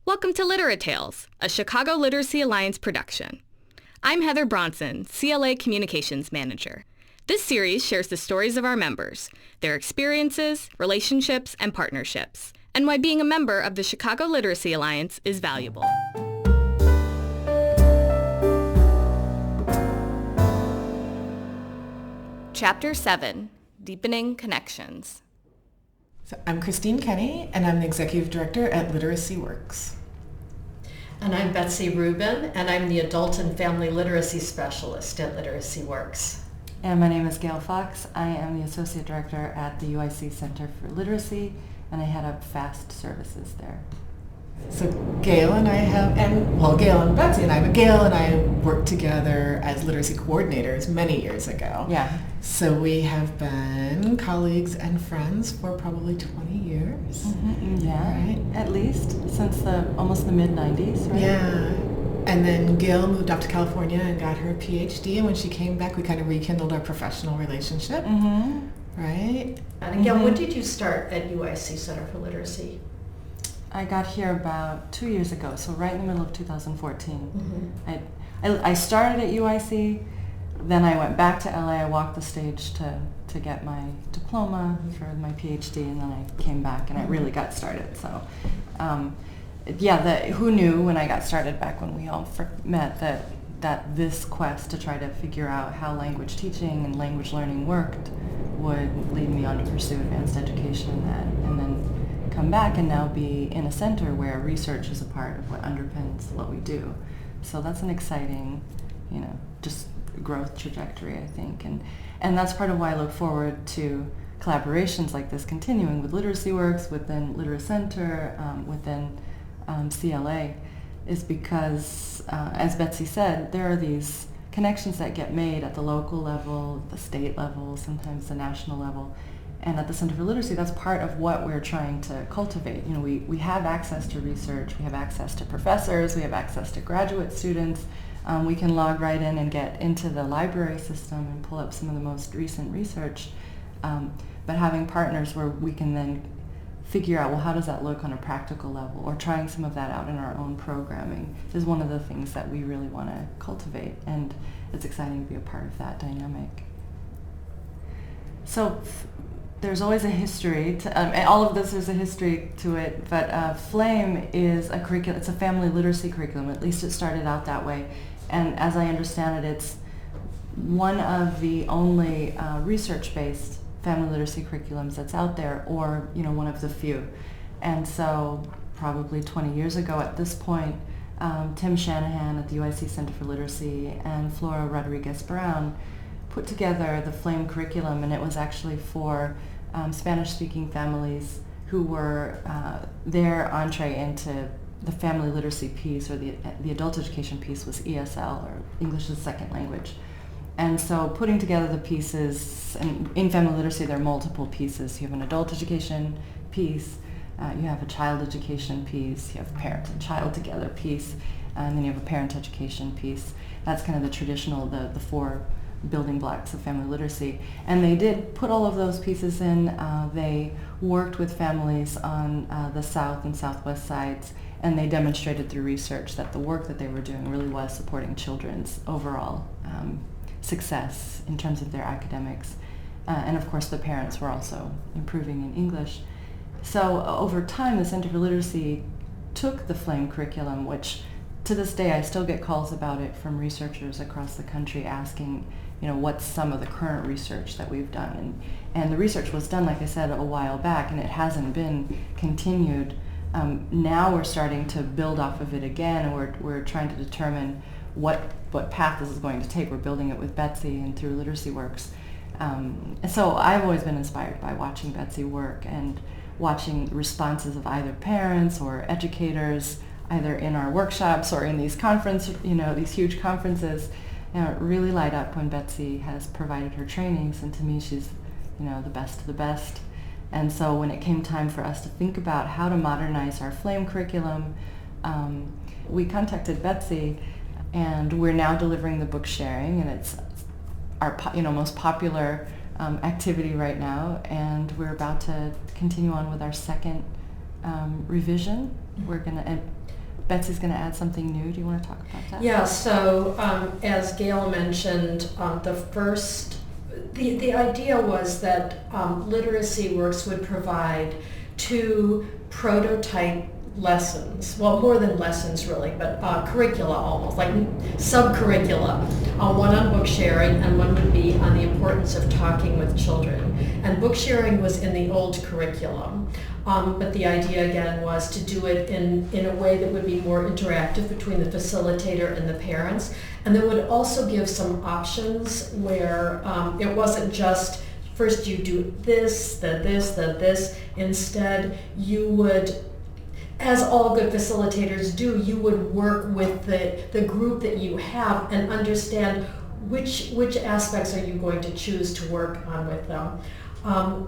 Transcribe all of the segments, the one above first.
Welcome to Literate Tales, a Chicago Literacy Alliance production. I'm Heather Bronson, CLA Communications Manager. This series shares the stories of our members, their experiences, relationships, and partnerships, and why being a member of the Chicago Literacy Alliance is valuable. Chapter 7, Deepening Connections. So I'm Christine Kenny, and I'm the Executive Director at Literacy Works. And I'm Betsy Rubin, and I'm the Adult and Family Literacy Specialist at Literacy Works. And my name is Gail Fox. I am the Associate Director at the UIC Center for Literacy, and I head up FAST services there. So Gail and Betsy and I, but Gail and I worked together as literacy coordinators many years ago. Yeah. So we have been colleagues and friends for probably 20 years. Mm-hmm. Yeah, right? At least since almost the mid-90s, right? Yeah. And then Gail moved up to California and got her PhD, and when she came back, we kind of rekindled our professional relationship, right? And Gail, when did you start at UIC Center for Literacy? I got here about 2 years ago, so right in the middle of 2014. I started at UIC, then I went back to LA. I walked the stage to get my diploma for my PhD, and then I came back and I really got started. So, who knew when I got started back when we all met that this quest to try to figure out how language teaching and language learning worked would lead me on to pursue advanced education in that, and then come back and now be in a center where research is a part of what underpins what we do. So that's an exciting, just growth trajectory, I think. And that's part of why I look forward to collaborations like this continuing with Literacy Works, within Literate Center, within CLA, is because, as Betsy said, there are these connections that get made at the local level, the state level, sometimes the national level. And at the Center for Literacy, that's part of what we're trying to cultivate. We have access to research, we have access to professors, we have access to graduate students. We can log right in and get into the library system and pull up some of the most recent research. But having partners where we can then figure out, well, how does that look on a practical level, or trying some of that out in our own programming is one of the things that we really want to cultivate. And it's exciting to be a part of that dynamic. So there's always a history to, and all of this, there's a history to it, but FLAME is a curriculum, it's a family literacy curriculum, at least it started out that way. And as I understand it, it's one of the only research-based family literacy curriculums that's out there, or one of the few. And so probably 20 years ago at this point, Tim Shanahan at the UIC Center for Literacy and Flora Rodriguez-Brown put together the FLAME curriculum, and it was actually for Spanish-speaking families who were their entree into the family literacy piece, or the adult education piece was ESL, or English as a Second Language. And so putting together the pieces, and in family literacy there are multiple pieces. You have an adult education piece, you have a child education piece, you have parent and child together piece, and then you have a parent education piece. That's kind of the traditional, the four building blocks of family literacy. And they did put all of those pieces in. They worked with families on the south and southwest sides, and they demonstrated through research that the work that they were doing really was supporting children's overall success in terms of their academics. And of course the parents were also improving in English. So over time the Center for Literacy took the FLAME curriculum, which to this day I still get calls about it from researchers across the country asking, what's some of the current research that we've done. And the research was done, like I said, a while back, and it hasn't been continued. Now we're starting to build off of it again, and we're trying to determine what path this is going to take. We're building it with Betsy and through Literacy Works. So I've always been inspired by watching Betsy work and watching responses of either parents or educators, either in our workshops or in these these huge conferences. Really light up when Betsy has provided her trainings, and to me she's, the best of the best. And so when it came time for us to think about how to modernize our FLAME curriculum, we contacted Betsy, and we're now delivering the book sharing, and it's our most popular activity right now, and we're about to continue on with our second revision. We're going to, and Betsy's going to add something new. Do you want to talk about that? Yeah, so as Gail mentioned, the idea was that Literacy Works would provide 2 prototype lessons, well, more than lessons really, but curricula almost, like sub-curricula, one on book sharing and one would be on the importance of talking with children. And book sharing was in the old curriculum, but the idea again was to do it in a way that would be more interactive between the facilitator and the parents, and that would also give some options where it wasn't just first you do this, then this, then this. Instead, you would, as all good facilitators do, you would work with the group that you have and understand which aspects are you going to choose to work on with them.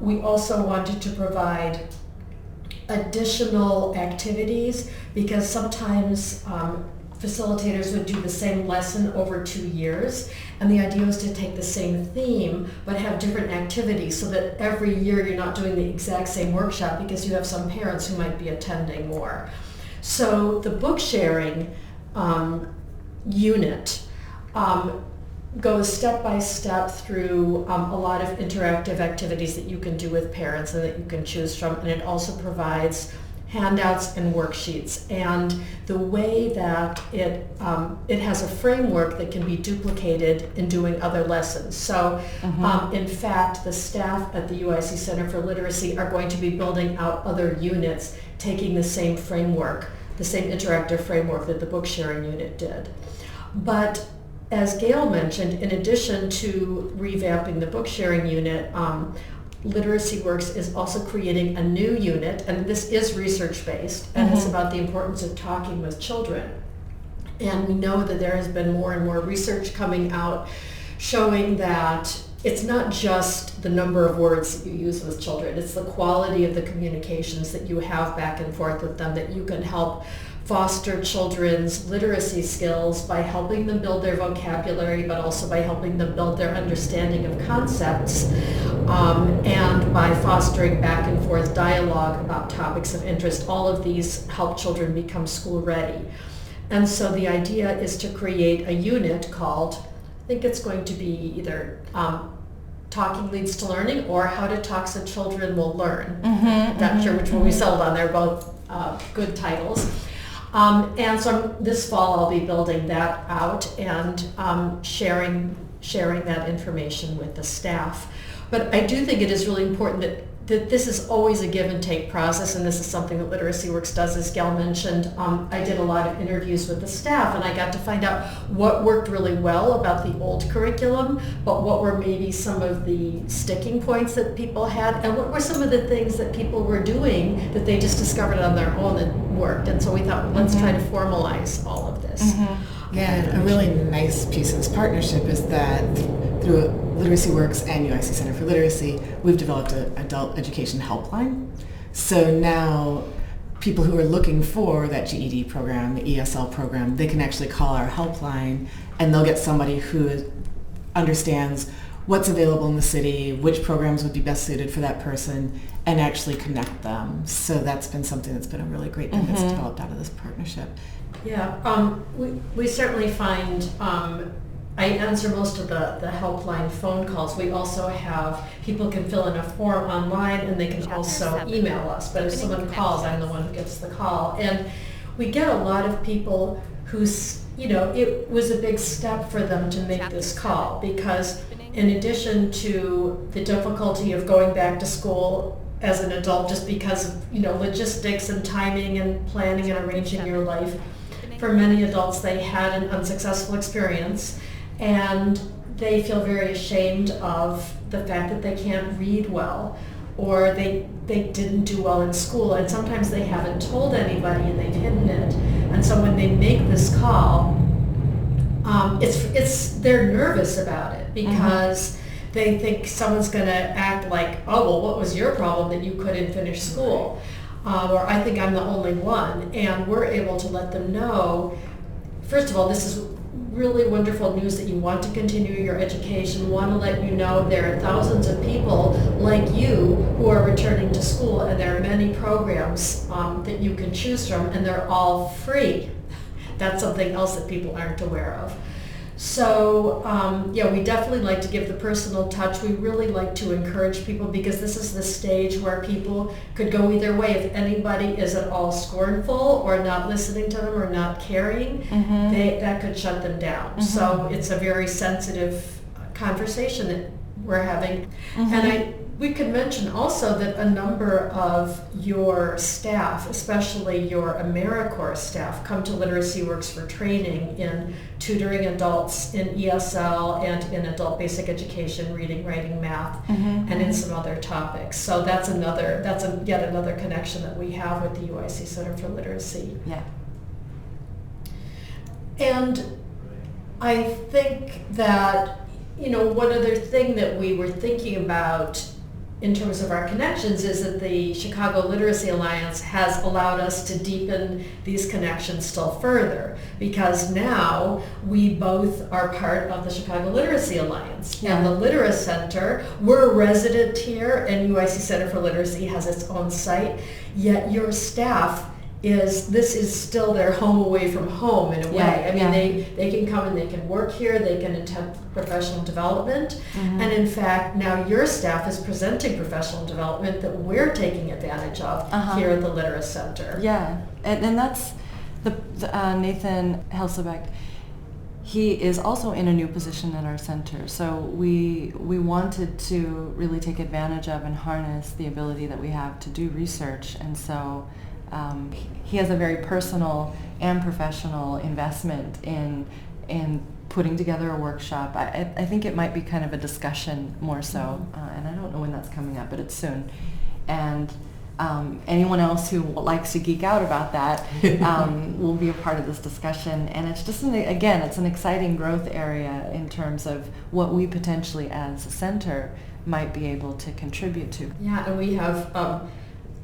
We also wanted to provide additional activities because sometimes facilitators would do the same lesson over 2 years, and the idea was to take the same theme but have different activities so that every year you're not doing the exact same workshop because you have some parents who might be attending more. So the book sharing unit goes step by step through a lot of interactive activities that you can do with parents and that you can choose from, and it also provides handouts and worksheets, and the way that it has a framework that can be duplicated in doing other lessons. So in fact, the staff at the UIC Center for Literacy are going to be building out other units taking the same framework, the same interactive framework that the book sharing unit did. But as Gail mentioned, in addition to revamping the book sharing unit, Literacy Works is also creating a new unit, and this is research-based, and it's about the importance of talking with children. And we know that there has been more and more research coming out showing that it's not just the number of words that you use with children, it's the quality of the communications that you have back and forth with them that you can help foster children's literacy skills by helping them build their vocabulary, but also by helping them build their understanding of concepts, and by fostering back and forth dialogue about topics of interest. All of these help children become school ready. And so the idea is to create a unit called, I think it's going to be either Talking Leads to Learning or How to Talk So Children Will Learn. Not sure which one we settled on. They're both good titles. And so this fall I'll be building that out and sharing that information with the staff. But I do think it is really important that this is always a give and take process, and this is something that Literacy Works does. As Gail mentioned, I did a lot of interviews with the staff, and I got to find out what worked really well about the old curriculum, but what were maybe some of the sticking points that people had, and what were some of the things that people were doing that they just discovered on their own that worked. And so we thought, let's try to formalize all of this. Yeah, and a really nice piece of this partnership is that through Literacy Works and UIC Center for Literacy, we've developed an adult education helpline. So now people who are looking for that GED program, the ESL program, they can actually call our helpline and they'll get somebody who understands what's available in the city, which programs would be best suited for that person, and actually connect them. So that's been something that's been a really great thing that's developed out of this partnership. Yeah, we certainly find, I answer most of the helpline phone calls. We also have, people can fill in a form online and they can also email us. But if someone calls, I'm the one who gets the call. And we get a lot of people who's, it was a big step for them to make this call because in addition to the difficulty of going back to school as an adult just because of, logistics and timing and planning and arranging your life, for many adults, they had an unsuccessful experience and they feel very ashamed of the fact that they can't read well or they didn't do well in school, and sometimes they haven't told anybody and they've hidden it. And so when they make this call, they're nervous about it because they think someone's going to act like, oh, well, what was your problem that you couldn't finish school? Or I think I'm the only one. And we're able to let them know, first of all, this is really wonderful news that you want to continue your education, want to let you know there are thousands of people like you who are returning to school, and there are many programs that you can choose from, and they're all free. That's something else that people aren't aware of. So we definitely like to give the personal touch. We really like to encourage people, because this is the stage where people could go either way. If anybody is at all scornful or not listening to them or not caring, that could shut them down. So it's a very sensitive conversation that we're having. And we could mention also that a number of your staff, especially your AmeriCorps staff, come to Literacy Works for training in tutoring adults in ESL and in adult basic education, reading, writing, math, and in some other topics. So that's yet another connection that we have with the UIC Center for Literacy. Yeah. And I think that, one other thing that we were thinking about in terms of our connections is that the Chicago Literacy Alliance has allowed us to deepen these connections still further, because now we both are part of the Chicago Literacy Alliance. Yeah. And the Litera Center, we're a resident here, and UIC Center for Literacy has its own site, yet your staff this is still their home away from home in a way. They can come and they can work here, they can attend professional development, and in fact now your staff is presenting professional development that we're taking advantage of here at the Litera Center. Yeah, and that's the Nathan Helsebeck. He is also in a new position at our center, so we wanted to really take advantage of and harness the ability that we have to do research, and so he has a very personal and professional investment in putting together a workshop. I think it might be kind of a discussion more so, and I don't know when that's coming up, but it's soon. And anyone else who likes to geek out about that will be a part of this discussion. And it's just, it's an exciting growth area in terms of what we potentially as a center might be able to contribute to. Yeah, and we have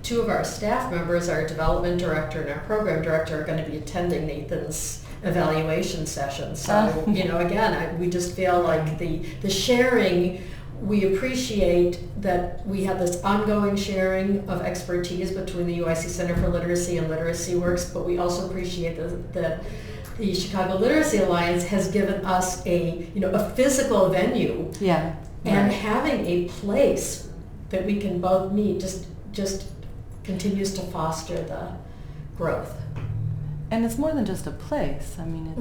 two of our staff members, our development director and our program director, are going to be attending Nathan's evaluation session. So, we just feel like the sharing, we appreciate that we have this ongoing sharing of expertise between the UIC Center for Literacy and Literacy Works, but we also appreciate that the Chicago Literacy Alliance has given us a physical venue. Yeah. And having a place that we can both meet just continues to foster the growth. And it's more than just a place. I mean,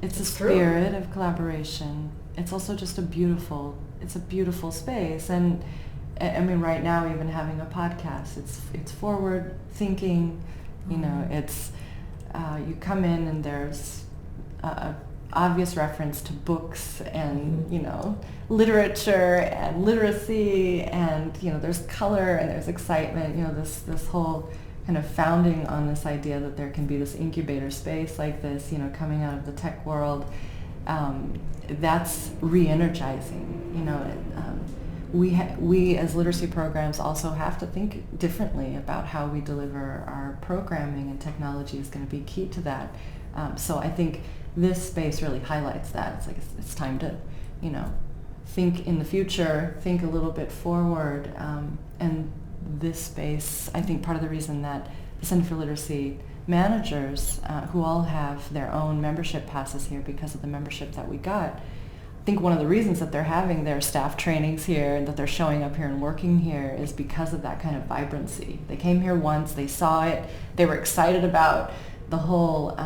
it's a spirit of collaboration. It's also just a beautiful space. And I mean, right now, even having a podcast, it's forward thinking. It's you come in and there's a obvious reference to books and literature and literacy, and there's color and there's excitement. This whole kind of founding on this idea that there can be this incubator space like this, coming out of the tech world. That's re-energizing. We as literacy programs also have to think differently about how we deliver our programming, and technology is going to be key to that. So I think this space really highlights that. It's like it's time to, think in the future, think a little bit forward, and this space, I think part of the reason that the Center for Literacy managers, who all have their own membership passes here because of the membership that we got, I think one of the reasons that they're having their staff trainings here and that they're showing up here and working here is because of that kind of vibrancy. They came here once, they saw it, they were excited about the whole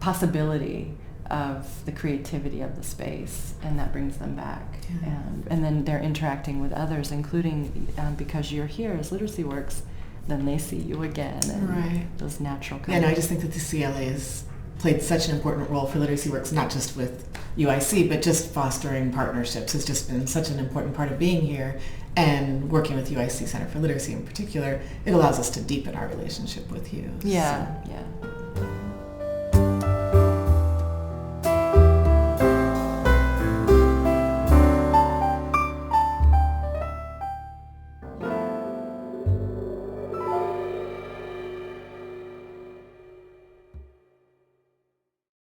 possibility of the creativity of the space, and that brings them back. Yeah. And then they're interacting with others, including because you're here as Literacy Works, then they see you again, and those natural kind I just think that the CLA has played such an important role for Literacy Works, not just with UIC, but just fostering partnerships has just been such an important part of being here, and working with UIC Center for Literacy in particular, it allows us to deepen our relationship with you. Yeah.